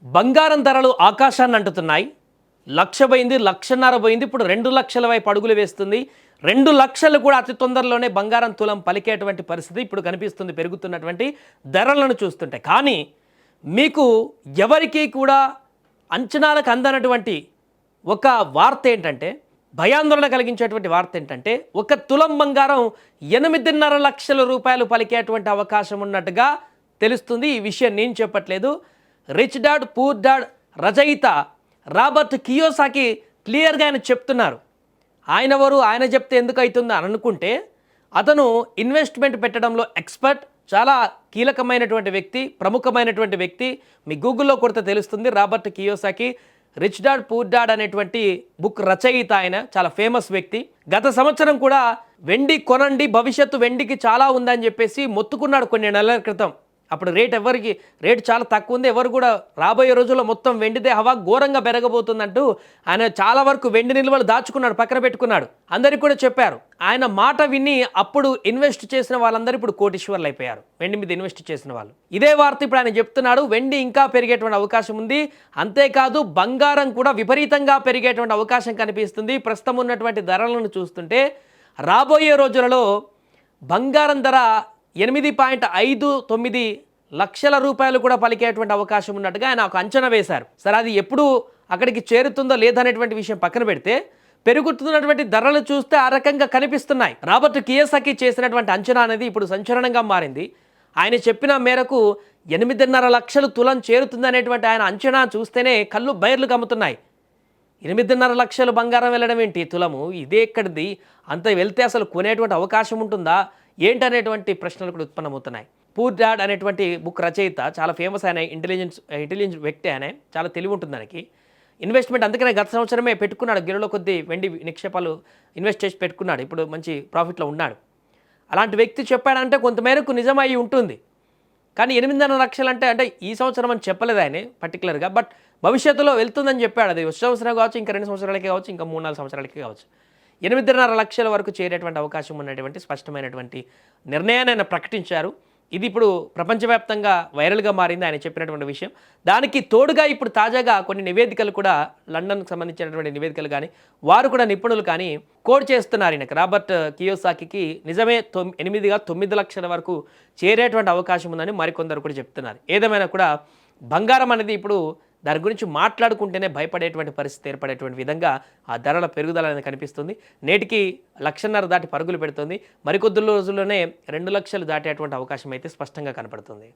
బంగారం ధరలు ఆకాశాన్ని అంటుతున్నాయి. 1,00,000 పోయింది, 1,50,000 పోయింది. ఇప్పుడు 2,00,000 వైపు అడుగులు వేస్తుంది. 2,00,000 కూడా అతి తొందరలోనే బంగారం తులం పలికేటువంటి పరిస్థితి ఇప్పుడు కనిపిస్తుంది పెరుగుతున్నటువంటి ధరలను చూస్తుంటే. కానీ మీకు ఎవరికీ కూడా అంచనాలకు అందనటువంటి ఒక వార్త ఏంటంటే, భయాందోళన కలిగించేటువంటి వార్త ఏంటంటే, ఒక తులం బంగారం 8,5 లక్షల రూపాయలు పలికేటువంటి అవకాశం ఉన్నట్టుగా తెలుస్తుంది. ఈ విషయం నేను చెప్పట్లేదు, రిచ్ డాడ్ పూర్ డాడ్ రచయిత రాబర్ట్ కియోసాకి క్లియర్గా ఆయన చెప్తున్నారు. ఆయన ఎవరు, ఆయన చెప్తే ఎందుకు అవుతుంది అని అనుకుంటే, అతను ఇన్వెస్ట్మెంట్ పెట్టడంలో ఎక్స్పర్ట్, చాలా కీలకమైనటువంటి వ్యక్తి, ప్రముఖమైనటువంటి వ్యక్తి. మీ గూగుల్లో కొడితే తెలుస్తుంది. Robert Kiyosaki rich dad poor dad అనేటువంటి బుక్ రచయిత. ఆయన చాలా ఫేమస్ వ్యక్తి. గత సంవత్సరం కూడా వెండి కొనండి, భవిష్యత్తు వెండికి చాలా ఉందని చెప్పేసి మొత్తుకున్నాడు కొన్ని నెలల క్రితం. అప్పుడు రేట్ చాలా తక్కువ ఉంది, ఎవరు కూడా రాబోయే రోజుల్లో మొత్తం వెండిదే హవా ఘోరంగా పెరగబోతుందంటూ ఆయన చాలా వరకు వెండి నిల్వలు దాచుకున్నాడు, పక్కన పెట్టుకున్నాడు. అందరికీ కూడా చెప్పారు. ఆయన మాట విని అప్పుడు ఇన్వెస్ట్ చేసిన వాళ్ళందరూ ఇప్పుడు కోటీశ్వర్లు అయిపోయారు, వెండి మీద ఇన్వెస్ట్ చేసిన వాళ్ళు. ఇదే వార్త ఇప్పుడు ఆయన చెప్తున్నాడు. వెండి ఇంకా పెరిగేటువంటి అవకాశం ఉంది, అంతేకాదు బంగారం కూడా విపరీతంగా పెరిగేటువంటి అవకాశం కనిపిస్తుంది. ప్రస్తుతం ఉన్నటువంటి ధరలను చూస్తుంటే రాబోయే రోజులలో బంగారం ధర 8.59 లక్షల రూపాయలు కూడా పలికేటువంటి అవకాశం ఉన్నట్టుగా ఆయన ఒక అంచనా వేశారు. సరే, అది ఎప్పుడు అక్కడికి చేరుతుందో లేదనేటువంటి విషయం పక్కన పెడితే, పెరుగుతున్నటువంటి ధరలు చూస్తే ఆ రకంగా కనిపిస్తున్నాయి. రాబర్ట్ కియోసాకి చేసినటువంటి అంచనా అనేది ఇప్పుడు సంచలనంగా మారింది. ఆయన చెప్పిన మేరకు 8.5 లక్షలు తులం చేరుతుందనేటువంటి ఆయన అంచనా చూస్తేనే కళ్ళు బయర్లు కమ్ముతున్నాయి. 8.5 లక్షలు బంగారం వెళ్ళడం ఏంటి తులము, ఇదే ఎక్కడిది, అంత వెళ్తే అసలు కొనేటువంటి అవకాశం ఉంటుందా ఏంటనేటువంటి ప్రశ్నలు కూడా ఉత్పన్నమవుతున్నాయి. పూర్ డాడ్ అనేటువంటి బుక్ రచయిత చాలా ఫేమస్, ఆయన ఇంటెలిజెంట్ వ్యక్తి. ఆయన చాలా తెలివి ఉంటుంది దానికి. ఇన్వెస్ట్మెంట్ అందుకనే గత సంవత్సరమే పెట్టుకున్నాడు, గిరలో కొద్ది వెండి నిక్షేపాలు ఇన్వెస్ట్ చేసి పెట్టుకున్నాడు. ఇప్పుడు మంచి ప్రాఫిట్లో ఉన్నాడు. అలాంటి వ్యక్తి చెప్పాడంటే కొంతమేరకు నిజమై ఉంటుంది. కానీ 8.5 లక్షలు అంటే ఈ సంవత్సరం అని చెప్పలేదు ఆయన పర్టికులర్గా, బట్ భవిష్యత్తులో వెళ్తుందని చెప్పాడు. అది వచ్చే సంవత్సరం కావచ్చు, ఇంకా 2 సంవత్సరాలకే కావచ్చు, ఇంకా 3-4 సంవత్సరాలకే కావచ్చు. 8.5 లక్షల వరకు చేరేటువంటి అవకాశం ఉన్నటువంటి స్పష్టమైనటువంటి నిర్ణయాన్ని ఆయన ప్రకటించారు. ఇది ఇప్పుడు ప్రపంచవ్యాప్తంగా వైరల్గా మారింది ఆయన చెప్పినటువంటి విషయం. దానికి తోడుగా ఇప్పుడు తాజాగా కొన్ని నివేదికలు కూడా, లండన్కి సంబంధించినటువంటి నివేదికలు కానీ, వారు కూడా నిపుణులు కానీ కోడ్ చేస్తున్నారు ఈయనకు, రాబర్ట్ కియోసాకి నిజమే 8-9 లక్షల వరకు చేరేటువంటి అవకాశం ఉందని మరికొందరు కూడా చెప్తున్నారు. ఏదేమైనా కూడా బంగారం అనేది ఇప్పుడు దాని గురించి మాట్లాడుకుంటేనే భయపడేటువంటి పరిస్థితి ఏర్పడేటువంటి విధంగా ఆ ధరల పెరుగుదల అనేది కనిపిస్తుంది. నేటికి 1,50,000 దాటి పరుగులు పెడుతుంది. మరికొద్ది రోజుల్లోనే 2 లక్షలు దాటేటువంటి అవకాశం అయితే స్పష్టంగా కనపడుతుంది.